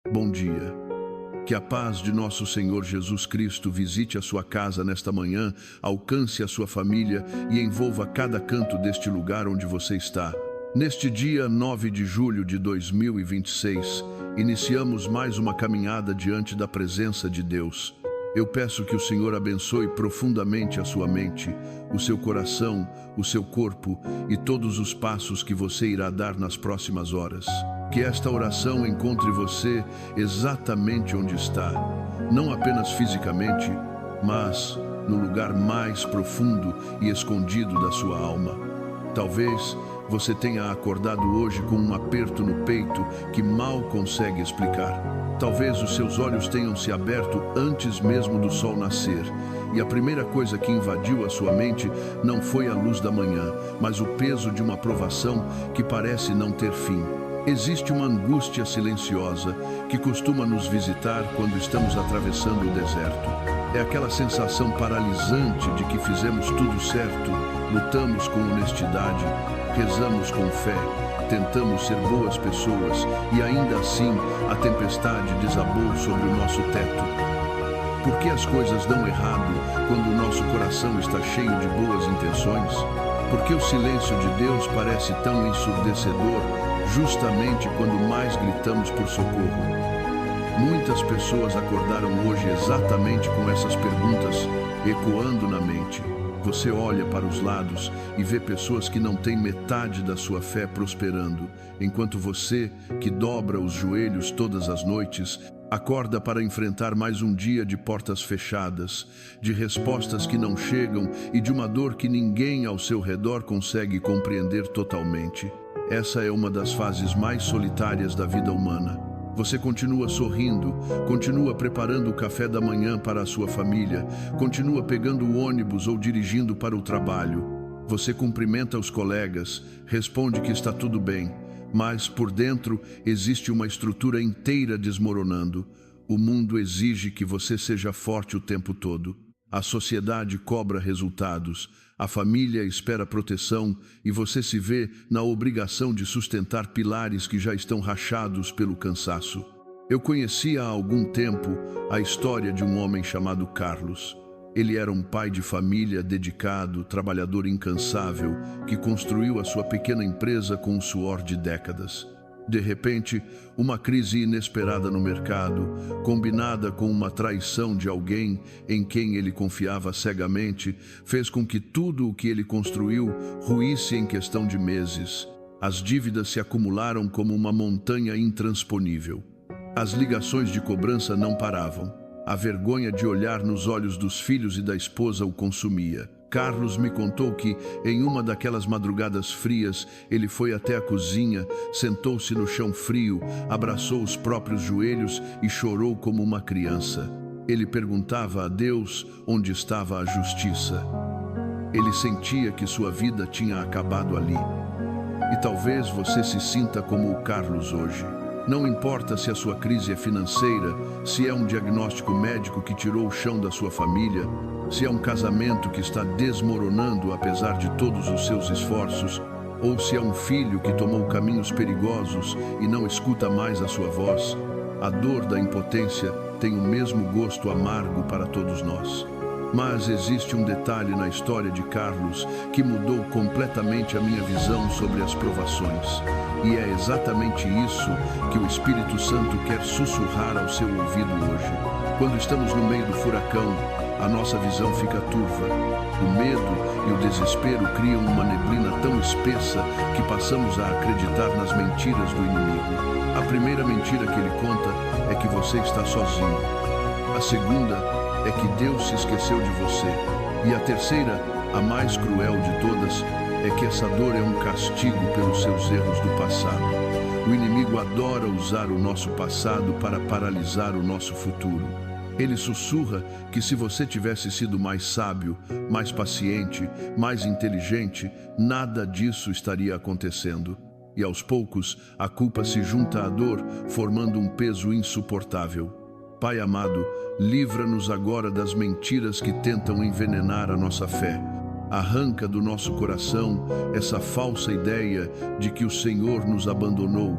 Bom dia. Que a paz de nosso Senhor Jesus Cristo visite a sua casa nesta manhã, alcance a sua família e envolva cada canto deste lugar onde você está. Neste dia 9 de julho de 2026, iniciamos mais uma caminhada diante da presença de Deus. Eu peço que o Senhor abençoe profundamente a sua mente, o seu coração, o seu corpo e todos os passos que você irá dar nas próximas horas. Que esta oração encontre você exatamente onde está, não apenas fisicamente, mas no lugar mais profundo e escondido da sua alma. Talvez você tenha acordado hoje com um aperto no peito que mal consegue explicar. Talvez os seus olhos tenham se aberto antes mesmo do sol nascer, e a primeira coisa que invadiu a sua mente não foi a luz da manhã, mas o peso de uma provação que parece não ter fim. Existe uma angústia silenciosa que costuma nos visitar quando estamos atravessando o deserto. É aquela sensação paralisante de que fizemos tudo certo, lutamos com honestidade, rezamos com fé, tentamos ser boas pessoas e ainda assim a tempestade desabou sobre o nosso teto. Por que as coisas dão errado quando o nosso coração está cheio de boas intenções? Por que o silêncio de Deus parece tão ensurdecedor justamente quando mais gritamos por socorro? Muitas pessoas acordaram hoje exatamente com essas perguntas ecoando na mente. Você olha para os lados e vê pessoas que não têm metade da sua fé prosperando, enquanto você, que dobra os joelhos todas as noites, acorda para enfrentar mais um dia de portas fechadas, de respostas que não chegam e de uma dor que ninguém ao seu redor consegue compreender totalmente. Essa é uma das fases mais solitárias da vida humana. Você continua sorrindo, continua preparando o café da manhã para a sua família, continua pegando o ônibus ou dirigindo para o trabalho. Você cumprimenta os colegas, responde que está tudo bem, mas por dentro existe uma estrutura inteira desmoronando. O mundo exige que você seja forte o tempo todo. A sociedade cobra resultados, a família espera proteção e você se vê na obrigação de sustentar pilares que já estão rachados pelo cansaço. Eu conhecia há algum tempo a história de um homem chamado Carlos. Ele era um pai de família dedicado, trabalhador incansável, que construiu a sua pequena empresa com o suor de décadas. De repente, uma crise inesperada no mercado, combinada com uma traição de alguém em quem ele confiava cegamente, fez com que tudo o que ele construiu ruísse em questão de meses. As dívidas se acumularam como uma montanha intransponível. As ligações de cobrança não paravam. A vergonha de olhar nos olhos dos filhos e da esposa o consumia. Carlos me contou que, em uma daquelas madrugadas frias, ele foi até a cozinha, sentou-se no chão frio, abraçou os próprios joelhos e chorou como uma criança. Ele perguntava a Deus onde estava a justiça. Ele sentia que sua vida tinha acabado ali. E talvez você se sinta como o Carlos hoje. Não importa se a sua crise é financeira, se é um diagnóstico médico que tirou o chão da sua família, se é um casamento que está desmoronando apesar de todos os seus esforços, ou se é um filho que tomou caminhos perigosos e não escuta mais a sua voz, a dor da impotência tem o mesmo gosto amargo para todos nós. Mas existe um detalhe na história de Carlos que mudou completamente a minha visão sobre as provações. E é exatamente isso que o Espírito Santo quer sussurrar ao seu ouvido hoje. Quando estamos no meio do furacão, a nossa visão fica turva. O medo e o desespero criam uma neblina tão espessa que passamos a acreditar nas mentiras do inimigo. A primeira mentira que ele conta é que você está sozinho. A segunda é que Deus se esqueceu de você. E a terceira, a mais cruel de todas, é que essa dor é um castigo pelos seus erros do passado. O inimigo adora usar o nosso passado para paralisar o nosso futuro. Ele sussurra que se você tivesse sido mais sábio, mais paciente, mais inteligente, nada disso estaria acontecendo. E aos poucos, a culpa se junta à dor, formando um peso insuportável. Pai amado, livra-nos agora das mentiras que tentam envenenar a nossa fé. Arranca do nosso coração essa falsa ideia de que o Senhor nos abandonou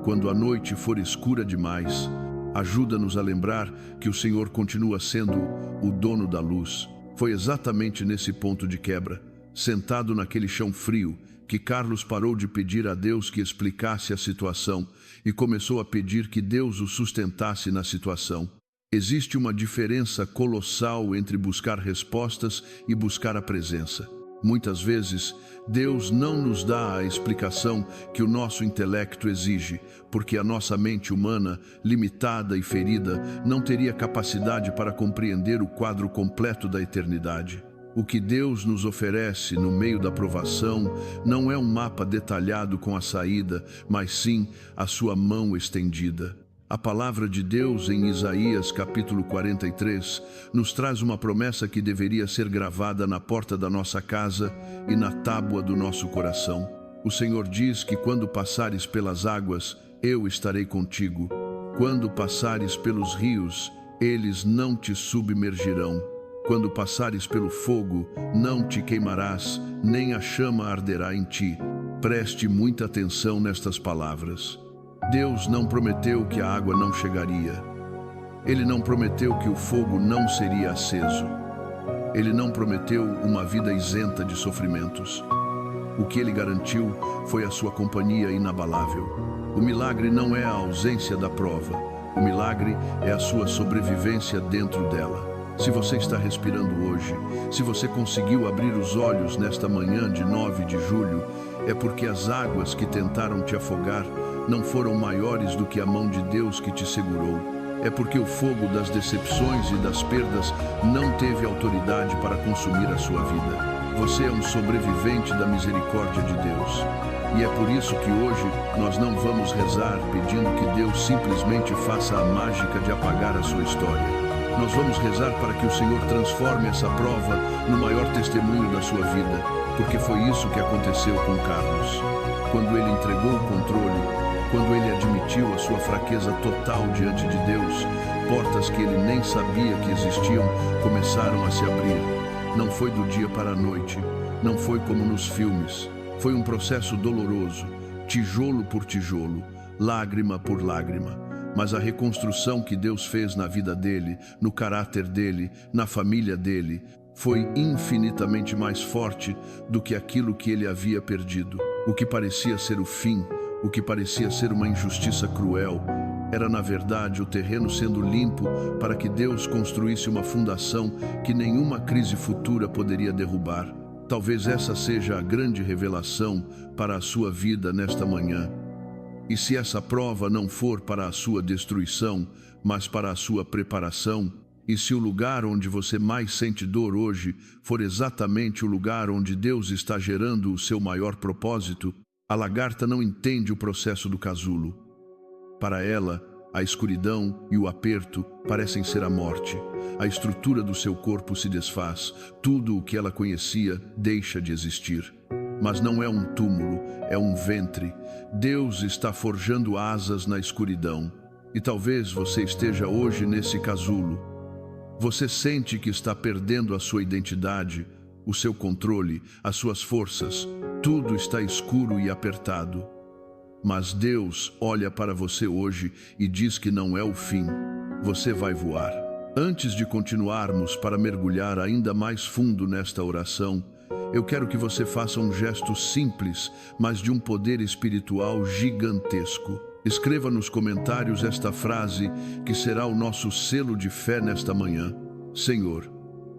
quando a noite for escura demais, Ajuda-nos a lembrar que o Senhor continua sendo o dono da luz. Foi exatamente nesse ponto de quebra, sentado naquele chão frio, que Carlos parou de pedir a Deus que explicasse a situação e começou a pedir que Deus o sustentasse na situação. Existe uma diferença colossal entre buscar respostas e buscar a presença. Muitas vezes, Deus não nos dá a explicação que o nosso intelecto exige, porque a nossa mente humana, limitada e ferida, não teria capacidade para compreender o quadro completo da eternidade. O que Deus nos oferece no meio da provação não é um mapa detalhado com a saída, mas sim a sua mão estendida. A palavra de Deus em Isaías capítulo 43 nos traz uma promessa que deveria ser gravada na porta da nossa casa e na tábua do nosso coração. O Senhor diz que quando passares pelas águas, eu estarei contigo. Quando passares pelos rios, eles não te submergirão. Quando passares pelo fogo, não te queimarás, nem a chama arderá em ti. Preste muita atenção nestas palavras. Deus não prometeu que a água não chegaria. Ele não prometeu que o fogo não seria aceso. Ele não prometeu uma vida isenta de sofrimentos. O que ele garantiu foi a sua companhia inabalável. O milagre não é a ausência da prova. O milagre é a sua sobrevivência dentro dela. Se você está respirando hoje, se você conseguiu abrir os olhos nesta manhã de 9 de julho, é porque as águas que tentaram te afogar não foram maiores do que a mão de Deus que te segurou. É porque o fogo das decepções e das perdas não teve autoridade para consumir a sua vida. Você é um sobrevivente da misericórdia de Deus. E é por isso que hoje nós não vamos rezar pedindo que Deus simplesmente faça a mágica de apagar a sua história. Nós vamos rezar para que o Senhor transforme essa prova no maior testemunho da sua vida, porque foi isso que aconteceu com Carlos. Quando ele entregou o controle, quando ele admitiu a sua fraqueza total diante de Deus, portas que ele nem sabia que existiam começaram a se abrir. Não foi do dia para a noite, não foi como nos filmes. Foi um processo doloroso, tijolo por tijolo, lágrima por lágrima. Mas a reconstrução que Deus fez na vida dele, no caráter dele, na família dele, foi infinitamente mais forte do que aquilo que ele havia perdido. O que parecia ser o fim, o que parecia ser uma injustiça cruel, era na verdade o terreno sendo limpo para que Deus construísse uma fundação que nenhuma crise futura poderia derrubar. Talvez essa seja a grande revelação para a sua vida nesta manhã. E se essa prova não for para a sua destruição, mas para a sua preparação, e se o lugar onde você mais sente dor hoje for exatamente o lugar onde Deus está gerando o seu maior propósito, a lagarta não entende o processo do casulo. Para ela, a escuridão e o aperto parecem ser a morte. A estrutura do seu corpo se desfaz, tudo o que ela conhecia deixa de existir. Mas não é um túmulo, é um ventre. Deus está forjando asas na escuridão. E talvez você esteja hoje nesse casulo. Você sente que está perdendo a sua identidade, o seu controle, as suas forças. Tudo está escuro e apertado. Mas Deus olha para você hoje e diz que não é o fim. Você vai voar. Antes de continuarmos para mergulhar ainda mais fundo nesta oração, eu quero que você faça um gesto simples, mas de um poder espiritual gigantesco. Escreva nos comentários esta frase que será o nosso selo de fé nesta manhã. Senhor,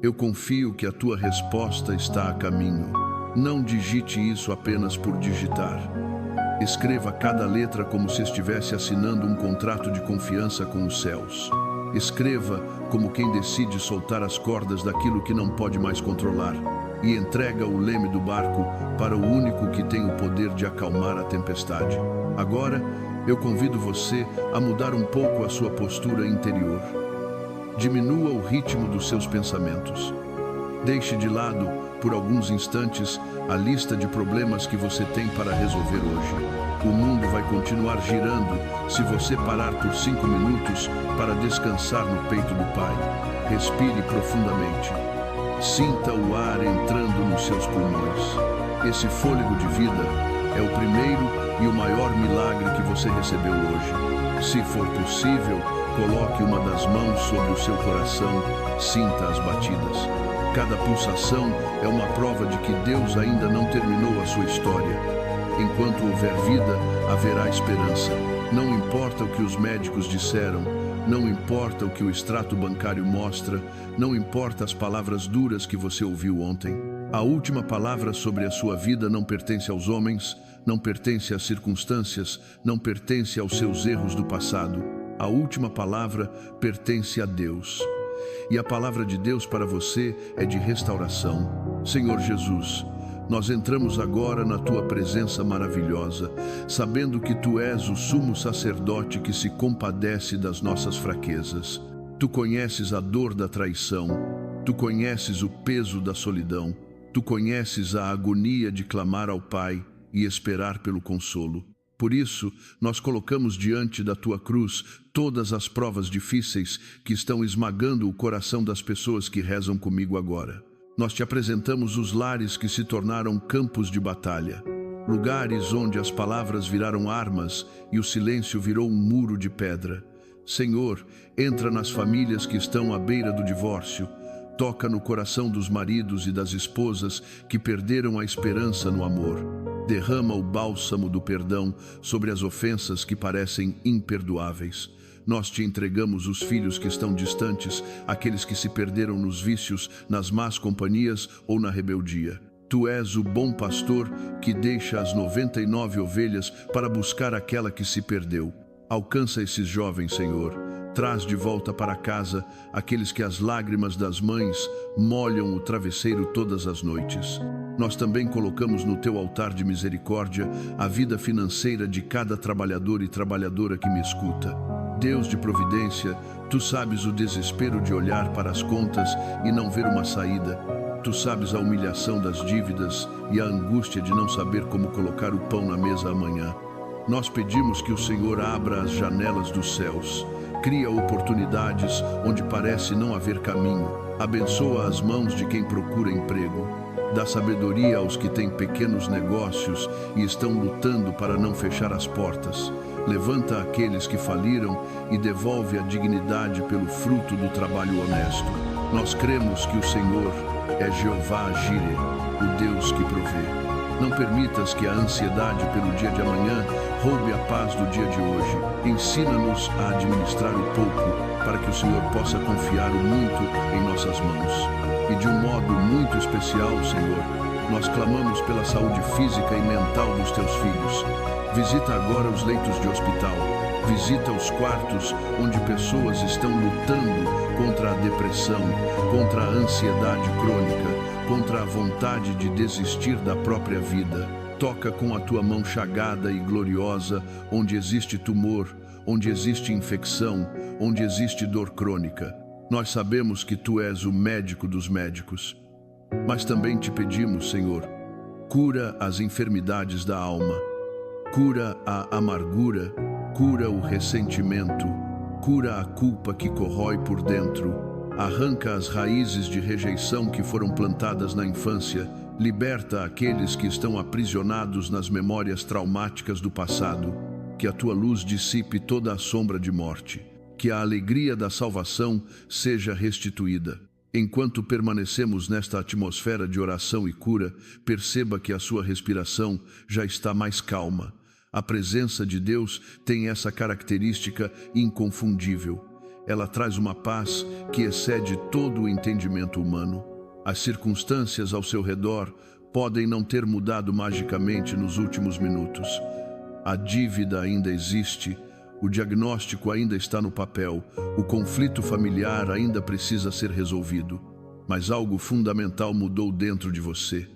eu confio que a tua resposta está a caminho. Não digite isso apenas por digitar. Escreva cada letra como se estivesse assinando um contrato de confiança com os céus. Escreva como quem decide soltar as cordas daquilo que não pode mais controlar e entrega o leme do barco para o único que tem o poder de acalmar a tempestade. Agora, eu convido você a mudar um pouco a sua postura interior. Diminua o ritmo dos seus pensamentos. Deixe de lado, por alguns instantes, a lista de problemas que você tem para resolver hoje. O mundo vai continuar girando se você parar por 5 minutos para descansar no peito do Pai. Respire profundamente. Sinta o ar entrando nos seus pulmões. Esse fôlego de vida é o primeiro e o maior milagre que você recebeu hoje. Se for possível, coloque uma das mãos sobre o seu coração, sinta as batidas. Cada pulsação é uma prova de que Deus ainda não terminou a sua história. Enquanto houver vida, haverá esperança. Não importa o que os médicos disseram, não importa o que o extrato bancário mostra, não importa as palavras duras que você ouviu ontem. A última palavra sobre a sua vida não pertence aos homens, não pertence às circunstâncias, não pertence aos seus erros do passado. A última palavra pertence a Deus. E a palavra de Deus para você é de restauração. Senhor Jesus, nós entramos agora na Tua presença maravilhosa, sabendo que Tu és o sumo sacerdote que se compadece das nossas fraquezas. Tu conheces a dor da traição, Tu conheces o peso da solidão, Tu conheces a agonia de clamar ao Pai e esperar pelo consolo. Por isso, nós colocamos diante da Tua cruz todas as provas difíceis que estão esmagando o coração das pessoas que rezam comigo agora. Nós te apresentamos os lares que se tornaram campos de batalha, lugares onde as palavras viraram armas e o silêncio virou um muro de pedra. Senhor, entra nas famílias que estão à beira do divórcio, toca no coração dos maridos e das esposas que perderam a esperança no amor. Derrama o bálsamo do perdão sobre as ofensas que parecem imperdoáveis. Nós te entregamos os filhos que estão distantes, aqueles que se perderam nos vícios, nas más companhias ou na rebeldia. Tu és o bom pastor que deixa as 99 ovelhas para buscar aquela que se perdeu. Alcança esses jovens, Senhor. Traz de volta para casa aqueles que as lágrimas das mães molham o travesseiro todas as noites. Nós também colocamos no Teu altar de misericórdia a vida financeira de cada trabalhador e trabalhadora que me escuta. Deus de providência, Tu sabes o desespero de olhar para as contas e não ver uma saída. Tu sabes a humilhação das dívidas e a angústia de não saber como colocar o pão na mesa amanhã. Nós pedimos que o Senhor abra as janelas dos céus, cria oportunidades onde parece não haver caminho, abençoa as mãos de quem procura emprego, dá sabedoria aos que têm pequenos negócios e estão lutando para não fechar as portas. Levanta aqueles que faliram e devolve a dignidade pelo fruto do trabalho honesto. Nós cremos que o Senhor é Jeová Jireh, o Deus que provê. Não permitas que a ansiedade pelo dia de amanhã roube a paz do dia de hoje. Ensina-nos a administrar o pouco, para que o Senhor possa confiar o muito em nossas mãos. E de um modo muito especial, Senhor, nós clamamos pela saúde física e mental dos Teus filhos. Visita agora os leitos de hospital. Visita os quartos onde pessoas estão lutando contra a depressão, contra a ansiedade crônica, contra a vontade de desistir da própria vida. Toca com a Tua mão chagada e gloriosa onde existe tumor, onde existe infecção, onde existe dor crônica. Nós sabemos que Tu és o médico dos médicos. Mas também te pedimos, Senhor, cura as enfermidades da alma, cura a amargura, cura o ressentimento, cura a culpa que corrói por dentro, arranca as raízes de rejeição que foram plantadas na infância, liberta aqueles que estão aprisionados nas memórias traumáticas do passado, que a Tua luz dissipe toda a sombra de morte, que a alegria da salvação seja restituída. Enquanto permanecemos nesta atmosfera de oração e cura, perceba que a sua respiração já está mais calma. A presença de Deus tem essa característica inconfundível. Ela traz uma paz que excede todo o entendimento humano. As circunstâncias ao seu redor podem não ter mudado magicamente nos últimos minutos. A dívida ainda existe, o diagnóstico ainda está no papel, o conflito familiar ainda precisa ser resolvido, mas algo fundamental mudou dentro de você.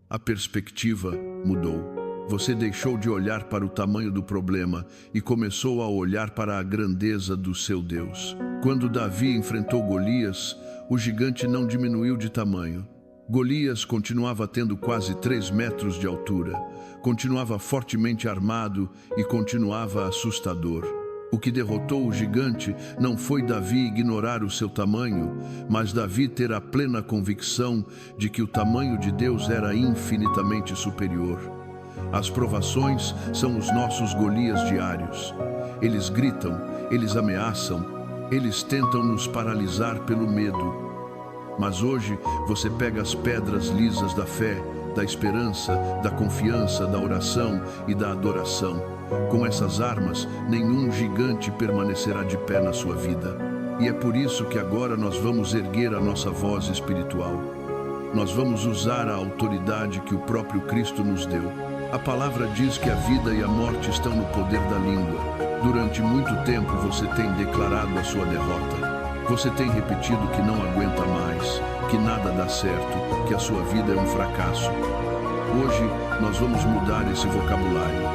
A perspectiva mudou. Você deixou de olhar para o tamanho do problema e começou a olhar para a grandeza do seu Deus. Quando Davi enfrentou Golias, o gigante não diminuiu de tamanho. Golias continuava tendo quase 3 metros de altura, continuava fortemente armado e continuava assustador. O que derrotou o gigante não foi Davi ignorar o seu tamanho, mas Davi ter a plena convicção de que o tamanho de Deus era infinitamente superior. As provações são os nossos Golias diários. Eles gritam, eles ameaçam, Eles tentam nos paralisar pelo medo. Mas hoje você pega as pedras lisas da fé, da esperança, da confiança, da oração e da adoração. Com essas armas, nenhum gigante permanecerá de pé na sua vida. E é por isso que agora nós vamos erguer a nossa voz espiritual. Nós vamos usar a autoridade que o próprio Cristo nos deu. A palavra diz que a vida e a morte estão no poder da língua. Durante muito tempo você tem declarado a sua derrota. Você tem repetido que não aguenta mais, que nada dá certo, que a sua vida é um fracasso. Hoje nós vamos mudar esse vocabulário.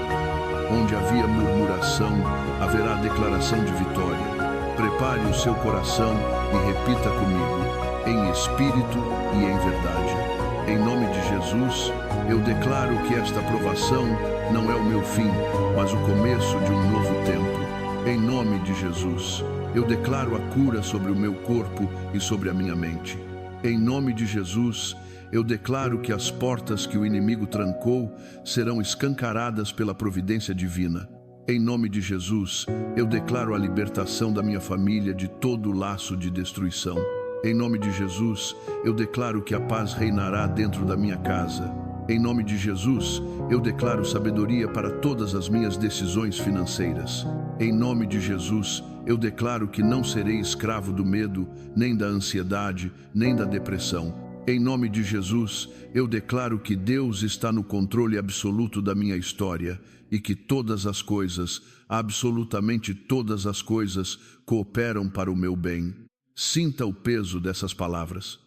Onde havia murmuração, haverá declaração de vitória. Prepare o seu coração e repita comigo, em espírito e em verdade. Em nome de Jesus, eu declaro que esta provação não é o meu fim, mas o começo de um novo tempo. Em nome de Jesus, eu declaro a cura sobre o meu corpo e sobre a minha mente. Em nome de Jesus, eu declaro que as portas que o inimigo trancou serão escancaradas pela providência divina. Em nome de Jesus, eu declaro a libertação da minha família de todo o laço de destruição. Em nome de Jesus, eu declaro que a paz reinará dentro da minha casa. Em nome de Jesus, eu declaro sabedoria para todas as minhas decisões financeiras. Em nome de Jesus, eu declaro que não serei escravo do medo, nem da ansiedade, nem da depressão. Em nome de Jesus, eu declaro que Deus está no controle absoluto da minha história e que todas as coisas, absolutamente todas as coisas, cooperam para o meu bem. Sinta o peso dessas palavras.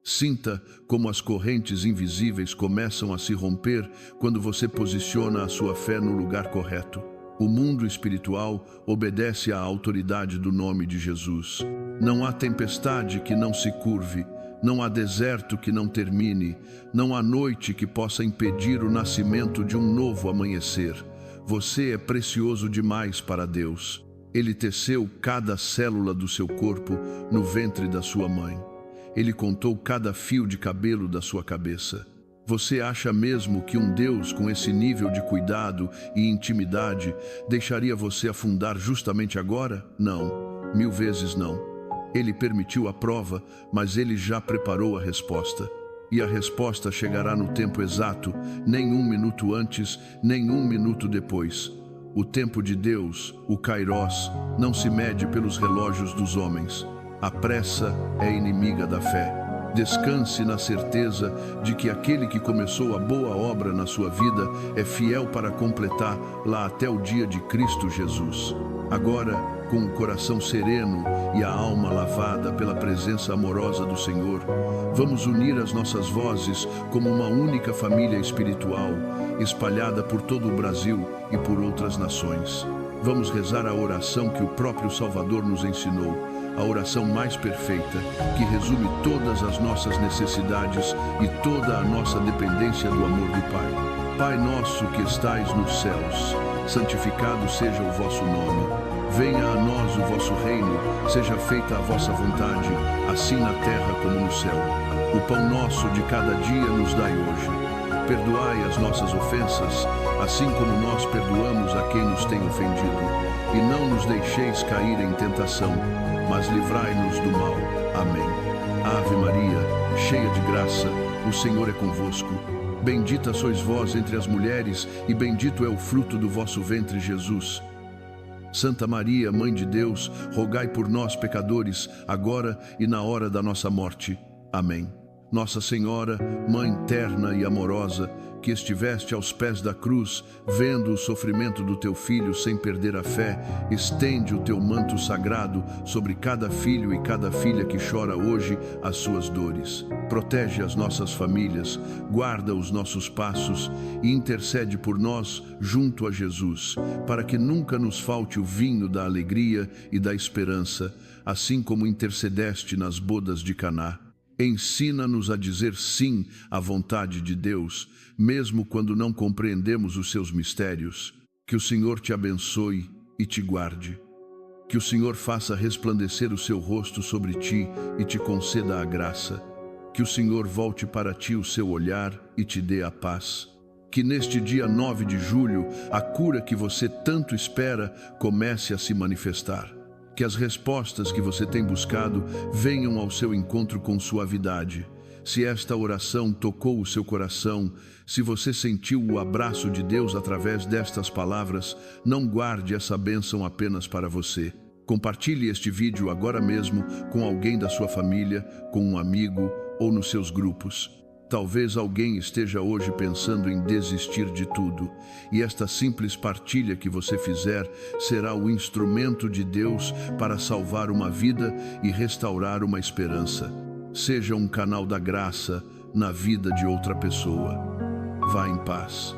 Sinta como as correntes invisíveis começam a se romper quando você posiciona a sua fé no lugar correto. O mundo espiritual obedece à autoridade do nome de Jesus. Não há tempestade que não se curve, não há deserto que não termine, não há noite que possa impedir o nascimento de um novo amanhecer. Você é precioso demais para Deus. Ele teceu cada célula do seu corpo no ventre da sua mãe. Ele contou cada fio de cabelo da sua cabeça. Você acha mesmo que um Deus com esse nível de cuidado e intimidade deixaria você afundar justamente agora? Não, 1000 vezes não. Ele permitiu a prova, mas ele já preparou a resposta. E a resposta chegará no tempo exato, nem 1 minuto antes, nem 1 minuto depois. O tempo de Deus, o Kairos, não se mede pelos relógios dos homens. A pressa é inimiga da fé. Descanse na certeza de que aquele que começou a boa obra na sua vida é fiel para completar lá até o dia de Cristo Jesus. Agora, com o coração sereno e a alma lavada pela presença amorosa do Senhor, vamos unir as nossas vozes como uma única família espiritual, espalhada por todo o Brasil e por outras nações. Vamos rezar a oração que o próprio Salvador nos ensinou, a oração mais perfeita, que resume todas as nossas necessidades e toda a nossa dependência do amor do Pai. Pai nosso que estais nos céus, santificado seja o vosso nome. Venha a nós o vosso reino, seja feita a vossa vontade, assim na terra como no céu. O pão nosso de cada dia nos dai hoje. Perdoai as nossas ofensas, assim como nós perdoamos a quem nos tem ofendido. E não nos deixeis cair em tentação, mas livrai-nos do mal. Amém. Ave Maria, cheia de graça, o Senhor é convosco. Bendita sois vós entre as mulheres, e bendito é o fruto do vosso ventre, Jesus. Santa Maria, Mãe de Deus, rogai por nós, pecadores, agora e na hora da nossa morte. Amém. Nossa Senhora, Mãe terna e amorosa, que estiveste aos pés da cruz, vendo o sofrimento do teu filho sem perder a fé, estende o teu manto sagrado sobre cada filho e cada filha que chora hoje as suas dores. Protege as nossas famílias, guarda os nossos passos e intercede por nós junto a Jesus, para que nunca nos falte o vinho da alegria e da esperança, assim como intercedeste nas bodas de Caná. Ensina-nos a dizer sim à vontade de Deus, mesmo quando não compreendemos os seus mistérios. Que o Senhor te abençoe e te guarde. Que o Senhor faça resplandecer o seu rosto sobre ti e te conceda a graça. Que o Senhor volte para ti o seu olhar e te dê a paz. Que neste dia 9 de julho, a cura que você tanto espera comece a se manifestar. Que as respostas que você tem buscado venham ao seu encontro com suavidade. Se esta oração tocou o seu coração, se você sentiu o abraço de Deus através destas palavras, não guarde essa bênção apenas para você. Compartilhe este vídeo agora mesmo com alguém da sua família, com um amigo ou nos seus grupos. Talvez alguém esteja hoje pensando em desistir de tudo, e esta simples partilha que você fizer será o instrumento de Deus para salvar uma vida e restaurar uma esperança. Seja um canal da graça na vida de outra pessoa. Vá em paz.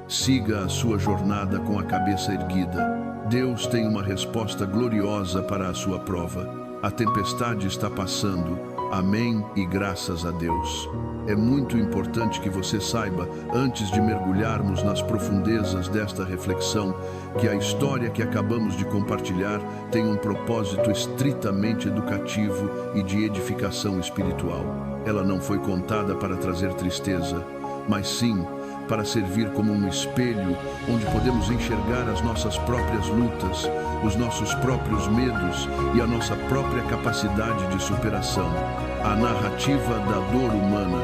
Siga a sua jornada com a cabeça erguida. Deus tem uma resposta gloriosa para a sua prova. A tempestade está passando. Amém e graças a Deus. É muito importante que você saiba, antes de mergulharmos nas profundezas desta reflexão, que a história que acabamos de compartilhar tem um propósito estritamente educativo e de edificação espiritual. Ela não foi contada para trazer tristeza, mas sim para servir como um espelho onde podemos enxergar as nossas próprias lutas, os nossos próprios medos e a nossa própria capacidade de superação. A narrativa da dor humana,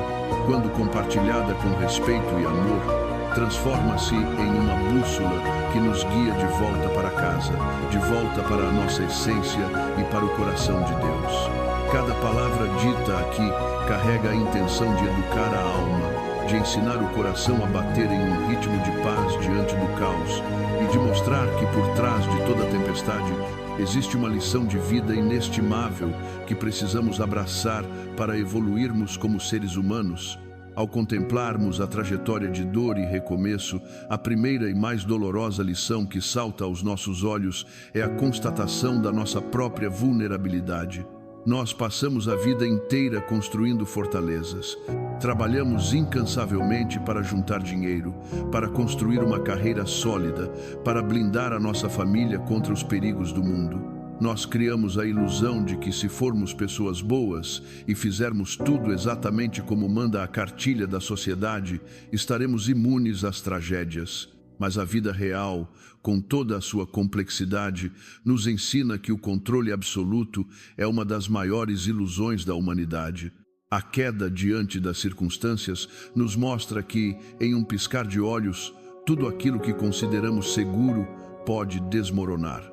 quando compartilhada com respeito e amor, transforma-se em uma bússola que nos guia de volta para casa, de volta para a nossa essência e para o coração de Deus. Cada palavra dita aqui carrega a intenção de educar a alma, de ensinar o coração a bater em um ritmo de paz diante do caos e de mostrar que por trás de toda a tempestade existe uma lição de vida inestimável que precisamos abraçar para evoluirmos como seres humanos. Ao contemplarmos a trajetória de dor e recomeço, a primeira e mais dolorosa lição que salta aos nossos olhos é a constatação da nossa própria vulnerabilidade. Nós passamos a vida inteira construindo fortalezas. Trabalhamos incansavelmente para juntar dinheiro, para construir uma carreira sólida, para blindar a nossa família contra os perigos do mundo. Nós criamos a ilusão de que, se formos pessoas boas e fizermos tudo exatamente como manda a cartilha da sociedade, estaremos imunes às tragédias. Mas a vida real, com toda a sua complexidade, nos ensina que o controle absoluto é uma das maiores ilusões da humanidade. A queda diante das circunstâncias nos mostra que, em um piscar de olhos, tudo aquilo que consideramos seguro pode desmoronar.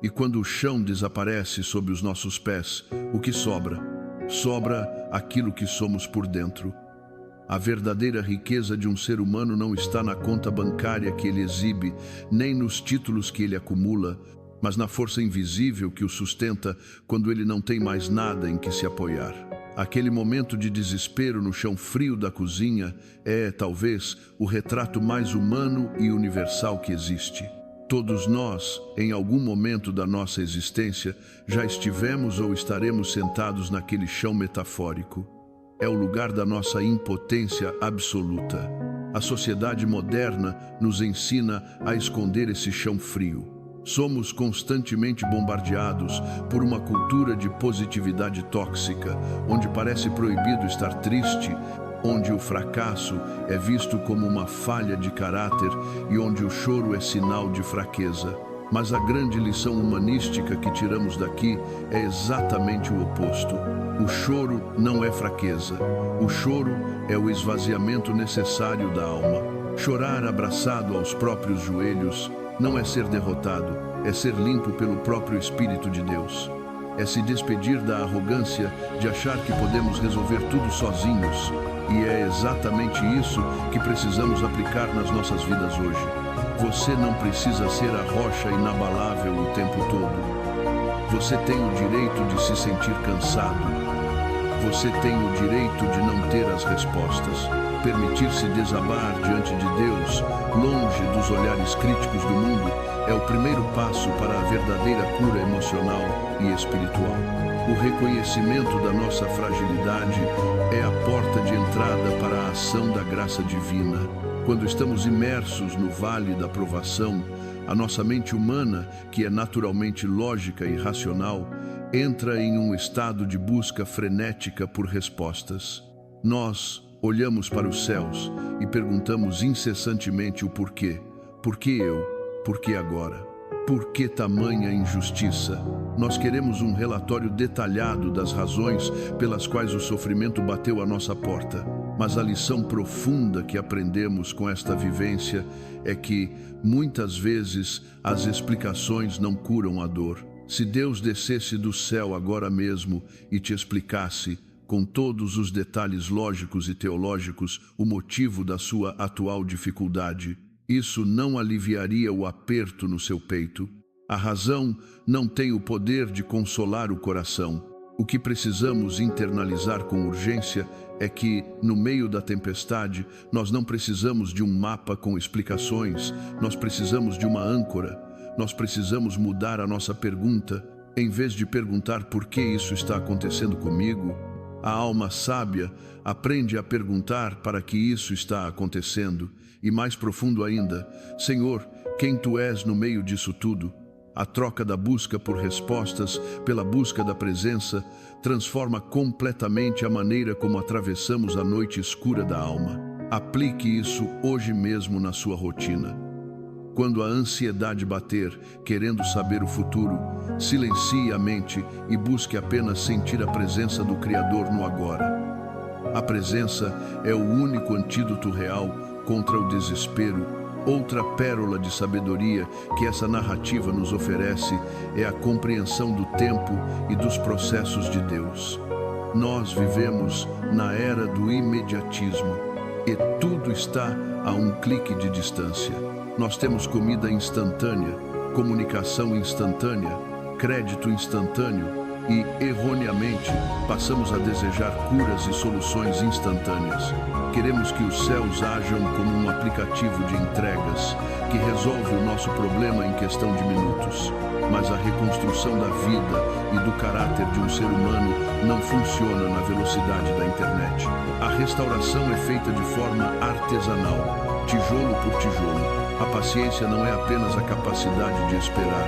E quando o chão desaparece sob os nossos pés, o que sobra? Sobra aquilo que somos por dentro. A verdadeira riqueza de um ser humano não está na conta bancária que ele exibe, nem nos títulos que ele acumula, mas na força invisível que o sustenta quando ele não tem mais nada em que se apoiar. Aquele momento de desespero no chão frio da cozinha é, talvez, o retrato mais humano e universal que existe. Todos nós, em algum momento da nossa existência, já estivemos ou estaremos sentados naquele chão metafórico. É o lugar da nossa impotência absoluta. A sociedade moderna nos ensina a esconder esse chão frio. Somos constantemente bombardeados por uma cultura de positividade tóxica, onde parece proibido estar triste, onde o fracasso é visto como uma falha de caráter e onde o choro é sinal de fraqueza. Mas a grande lição humanística que tiramos daqui é exatamente o oposto. O choro não é fraqueza. O choro é o esvaziamento necessário da alma. Chorar abraçado aos próprios joelhos não é ser derrotado, é ser limpo pelo próprio Espírito de Deus. É se despedir da arrogância de achar que podemos resolver tudo sozinhos. E é exatamente isso que precisamos aplicar nas nossas vidas hoje. Você não precisa ser a rocha inabalável o tempo todo. Você tem o direito de se sentir cansado. Você tem o direito de não ter as respostas. Permitir-se desabar diante de Deus, longe dos olhares críticos do mundo, é o primeiro passo para a verdadeira cura emocional e espiritual. O reconhecimento da nossa fragilidade é a porta de entrada para a ação da graça divina. Quando estamos imersos no vale da provação, a nossa mente humana, que é naturalmente lógica e racional, entra em um estado de busca frenética por respostas. Nós olhamos para os céus e perguntamos incessantemente o porquê. Por que eu? Por que agora? Por que tamanha injustiça? Nós queremos um relatório detalhado das razões pelas quais o sofrimento bateu à nossa porta. Mas a lição profunda que aprendemos com esta vivência é que, muitas vezes, as explicações não curam a dor. Se Deus descesse do céu agora mesmo e te explicasse, com todos os detalhes lógicos e teológicos, o motivo da sua atual dificuldade, isso não aliviaria o aperto no seu peito. A razão não tem o poder de consolar o coração. O que precisamos internalizar com urgência é que, no meio da tempestade, nós não precisamos de um mapa com explicações, nós precisamos de uma âncora. Nós precisamos mudar a nossa pergunta. Em vez de perguntar por que isso está acontecendo comigo, a alma sábia aprende a perguntar para que isso está acontecendo. E mais profundo ainda, Senhor, quem Tu és no meio disso tudo? A troca da busca por respostas pela busca da presença transforma completamente a maneira como atravessamos a noite escura da alma. Aplique isso hoje mesmo na sua rotina. Quando a ansiedade bater, querendo saber o futuro, silencie a mente e busque apenas sentir a presença do Criador no agora. A presença é o único antídoto real contra o desespero. Outra pérola de sabedoria que essa narrativa nos oferece é a compreensão do tempo e dos processos de Deus. Nós vivemos na era do imediatismo e tudo está a um clique de distância. Nós temos comida instantânea, comunicação instantânea, crédito instantâneo e, erroneamente, passamos a desejar curas e soluções instantâneas. Queremos que os céus ajam como um aplicativo de entregas que resolve o nosso problema em questão de minutos. Mas a reconstrução da vida e do caráter de um ser humano não funciona na velocidade da internet. A restauração é feita de forma artesanal, tijolo por tijolo. A paciência não é apenas a capacidade de esperar,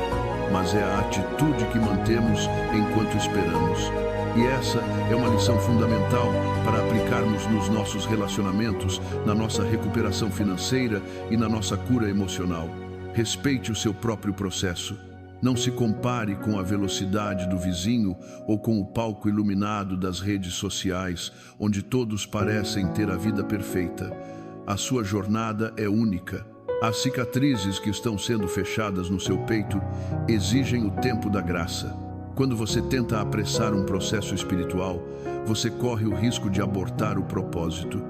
mas é a atitude que mantemos enquanto esperamos. E essa é uma lição fundamental para aplicarmos nos nossos relacionamentos, na nossa recuperação financeira e na nossa cura emocional. Respeite o seu próprio processo. Não se compare com a velocidade do vizinho ou com o palco iluminado das redes sociais, onde todos parecem ter a vida perfeita. A sua jornada é única. As cicatrizes que estão sendo fechadas no seu peito exigem o tempo da graça. Quando você tenta apressar um processo espiritual, você corre o risco de abortar o propósito.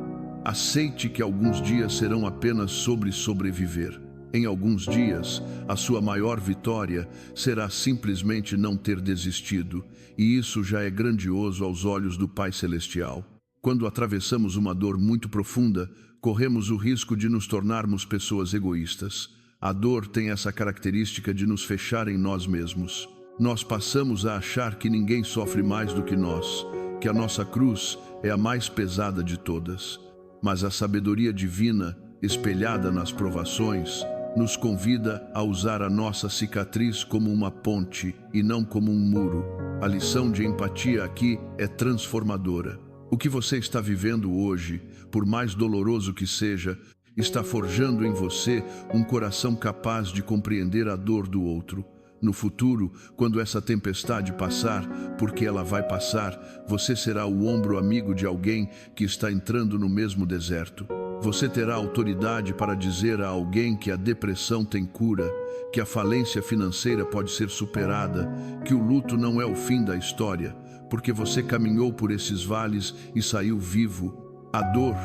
Aceite que alguns dias serão apenas sobre sobreviver. Em alguns dias, a sua maior vitória será simplesmente não ter desistido, e isso já é grandioso aos olhos do Pai Celestial. Quando atravessamos uma dor muito profunda, corremos o risco de nos tornarmos pessoas egoístas. A dor tem essa característica de nos fechar em nós mesmos. Nós passamos a achar que ninguém sofre mais do que nós, que a nossa cruz é a mais pesada de todas. Mas a sabedoria divina, espelhada nas provações, nos convida a usar a nossa cicatriz como uma ponte e não como um muro. A lição de empatia aqui é transformadora. O que você está vivendo hoje, por mais doloroso que seja, está forjando em você um coração capaz de compreender a dor do outro. No futuro, quando essa tempestade passar, porque ela vai passar, você será o ombro amigo de alguém que está entrando no mesmo deserto. Você terá autoridade para dizer a alguém que a depressão tem cura, que a falência financeira pode ser superada, que o luto não é o fim da história, porque você caminhou por esses vales e saiu vivo. A dor,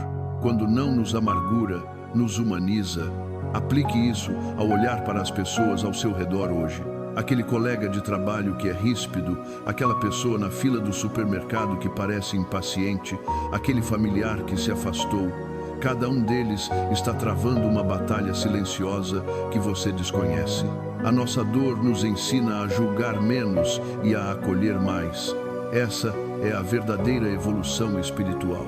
quando não nos amargura, nos humaniza. Aplique isso ao olhar para as pessoas ao seu redor hoje. Aquele colega de trabalho que é ríspido, aquela pessoa na fila do supermercado que parece impaciente, aquele familiar que se afastou. Cada um deles está travando uma batalha silenciosa que você desconhece. A nossa dor nos ensina a julgar menos e a acolher mais. Essa é a verdadeira evolução espiritual.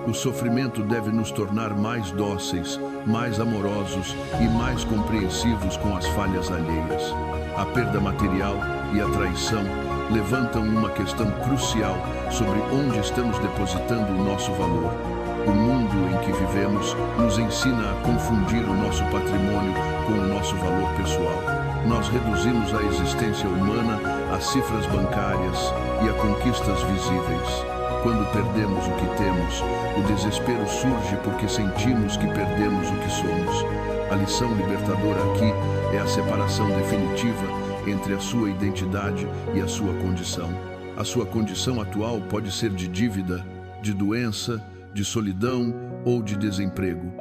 O sofrimento deve nos tornar mais dóceis, mais amorosos e mais compreensivos com as falhas alheias. A perda material e a traição levantam uma questão crucial sobre onde estamos depositando o nosso valor. O mundo em que vivemos nos ensina a confundir o nosso patrimônio com o nosso valor pessoal. Nós reduzimos a existência humana a cifras bancárias e a conquistas visíveis. Quando perdemos o que temos, o desespero surge porque sentimos que perdemos o que somos. A lição libertadora aqui é a separação definitiva entre a sua identidade e a sua condição. A sua condição atual pode ser de dívida, de doença, de solidão ou de desemprego.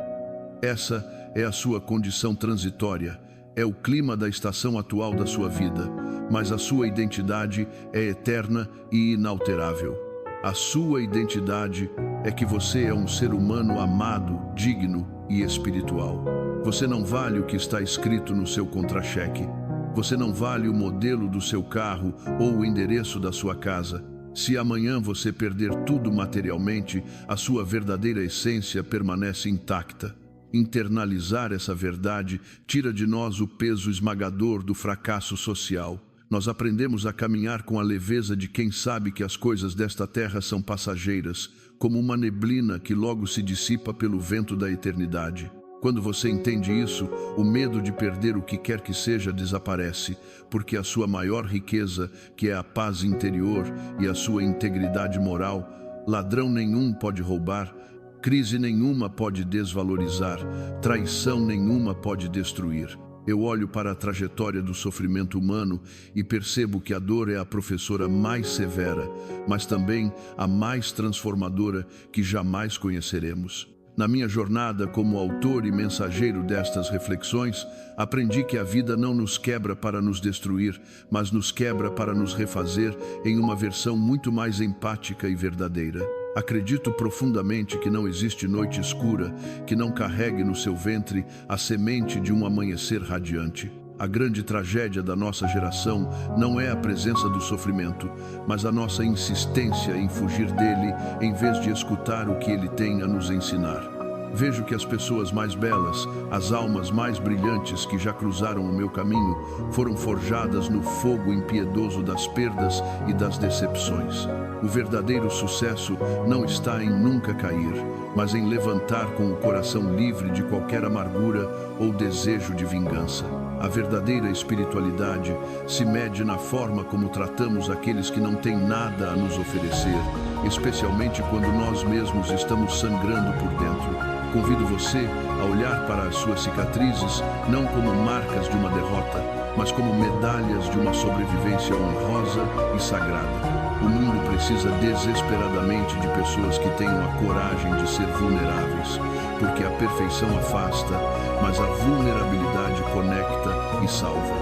Essa é a sua condição transitória, é o clima da estação atual da sua vida, mas a sua identidade é eterna e inalterável. A sua identidade é que você é um ser humano amado, digno e espiritual. Você não vale o que está escrito no seu contra-cheque. Você não vale o modelo do seu carro ou o endereço da sua casa. Se amanhã você perder tudo materialmente, a sua verdadeira essência permanece intacta. Internalizar essa verdade tira de nós o peso esmagador do fracasso social. Nós aprendemos a caminhar com a leveza de quem sabe que as coisas desta terra são passageiras, como uma neblina que logo se dissipa pelo vento da eternidade. Quando você entende isso, o medo de perder o que quer que seja desaparece, porque a sua maior riqueza, que é a paz interior e a sua integridade moral, ladrão nenhum pode roubar, crise nenhuma pode desvalorizar, traição nenhuma pode destruir. Eu olho para a trajetória do sofrimento humano e percebo que a dor é a professora mais severa, mas também a mais transformadora que jamais conheceremos. Na minha jornada como autor e mensageiro destas reflexões, aprendi que a vida não nos quebra para nos destruir, mas nos quebra para nos refazer em uma versão muito mais empática e verdadeira. Acredito profundamente que não existe noite escura que não carregue no seu ventre a semente de um amanhecer radiante. A grande tragédia da nossa geração não é a presença do sofrimento, mas a nossa insistência em fugir dele em vez de escutar o que ele tem a nos ensinar. Vejo que as pessoas mais belas, as almas mais brilhantes que já cruzaram o meu caminho, foram forjadas no fogo impiedoso das perdas e das decepções. O verdadeiro sucesso não está em nunca cair, mas em levantar com o coração livre de qualquer amargura ou desejo de vingança. A verdadeira espiritualidade se mede na forma como tratamos aqueles que não têm nada a nos oferecer, especialmente quando nós mesmos estamos sangrando por dentro. Convido você a olhar para as suas cicatrizes não como marcas de uma derrota, mas como medalhas de uma sobrevivência honrosa e sagrada. O mundo precisa desesperadamente de pessoas que tenham a coragem de ser vulneráveis, porque a perfeição afasta, mas a vulnerabilidade conecta e salva.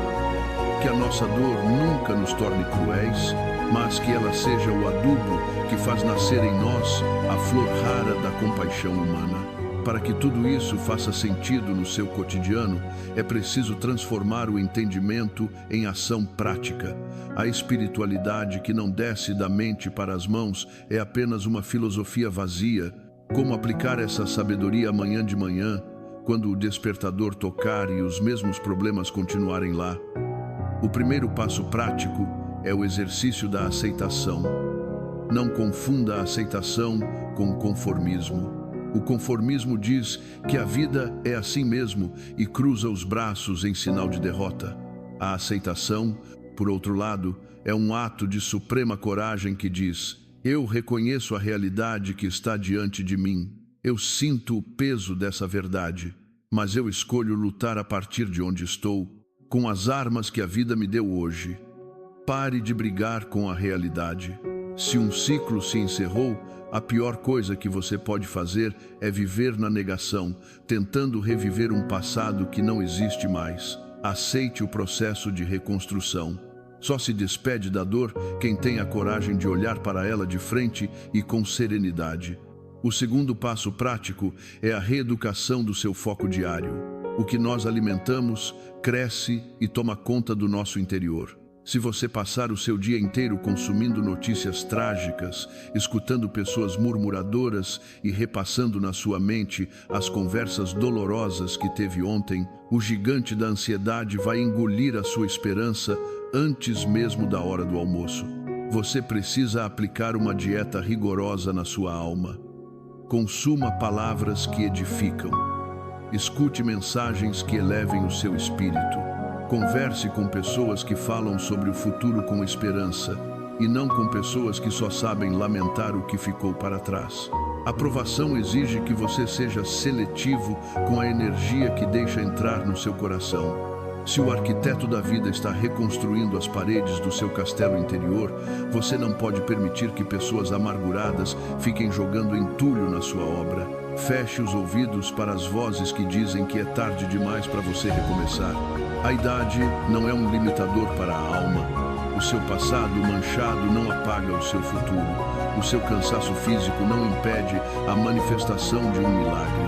Que a nossa dor nunca nos torne cruéis, mas que ela seja o adubo que faz nascer em nós a flor rara da compaixão humana. Para que tudo isso faça sentido no seu cotidiano, é preciso transformar o entendimento em ação prática. A espiritualidade que não desce da mente para as mãos é apenas uma filosofia vazia. Como aplicar essa sabedoria amanhã de manhã, quando o despertador tocar e os mesmos problemas continuarem lá? O primeiro passo prático é o exercício da aceitação. Não confunda a aceitação com conformismo. O conformismo diz que a vida é assim mesmo e cruza os braços em sinal de derrota. A aceitação, por outro lado, é um ato de suprema coragem que diz: eu reconheço a realidade que está diante de mim. Eu sinto o peso dessa verdade, mas eu escolho lutar a partir de onde estou, com as armas que a vida me deu hoje. Pare de brigar com a realidade. Se um ciclo se encerrou, a pior coisa que você pode fazer é viver na negação, tentando reviver um passado que não existe mais. Aceite o processo de reconstrução. Só se despede da dor quem tem a coragem de olhar para ela de frente e com serenidade. O segundo passo prático é a reeducação do seu foco diário. O que nós alimentamos cresce e toma conta do nosso interior. Se você passar o seu dia inteiro consumindo notícias trágicas, escutando pessoas murmuradoras e repassando na sua mente as conversas dolorosas que teve ontem, o gigante da ansiedade vai engolir a sua esperança antes mesmo da hora do almoço. Você precisa aplicar uma dieta rigorosa na sua alma. Consuma palavras que edificam. Escute mensagens que elevem o seu espírito. Converse com pessoas que falam sobre o futuro com esperança e não com pessoas que só sabem lamentar o que ficou para trás. A aprovação exige que você seja seletivo com a energia que deixa entrar no seu coração. Se o arquiteto da vida está reconstruindo as paredes do seu castelo interior, você não pode permitir que pessoas amarguradas fiquem jogando entulho na sua obra. Feche os ouvidos para as vozes que dizem que é tarde demais para você recomeçar. A idade não é um limitador para a alma. O seu passado manchado não apaga o seu futuro. O seu cansaço físico não impede a manifestação de um milagre.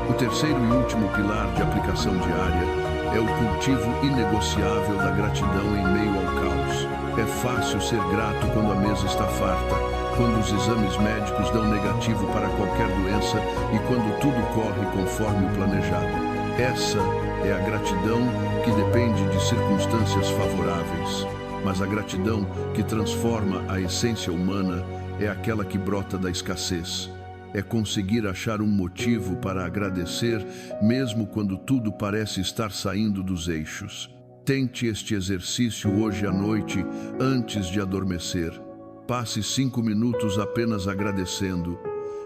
O terceiro e último pilar de aplicação diária é o cultivo inegociável da gratidão em meio ao caos. É fácil ser grato quando a mesa está farta, quando os exames médicos dão negativo para qualquer doença e quando tudo corre conforme o planejado. Essa é a gratidão que depende de circunstâncias favoráveis. Mas a gratidão que transforma a essência humana é aquela que brota da escassez. É conseguir achar um motivo para agradecer, mesmo quando tudo parece estar saindo dos eixos. Tente este exercício hoje à noite, antes de adormecer. Passe 5 minutos apenas agradecendo.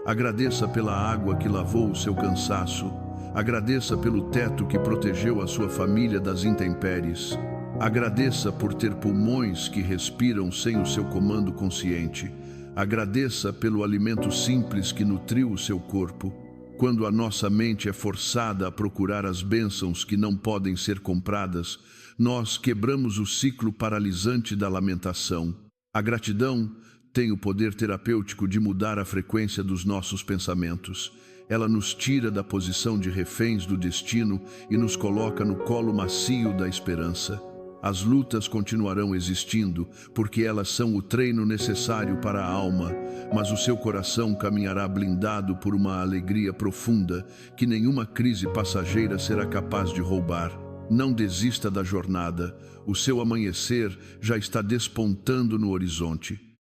Agradeça pela água que lavou o seu cansaço. Agradeça pelo teto que protegeu a sua família das intempéries. Agradeça por ter pulmões que respiram sem o seu comando consciente. Agradeça pelo alimento simples que nutriu o seu corpo. Quando a nossa mente é forçada a procurar as bênçãos que não podem ser compradas, nós quebramos o ciclo paralisante da lamentação. A gratidão tem o poder terapêutico de mudar a frequência dos nossos pensamentos. Ela nos tira da posição de reféns do destino e nos coloca no colo macio da esperança. As lutas continuarão existindo, porque elas são o treino necessário para a alma, mas o seu coração caminhará blindado por uma alegria profunda que nenhuma crise passageira será capaz de roubar. Não desista da jornada, o seu amanhecer já está despontando no horizonte.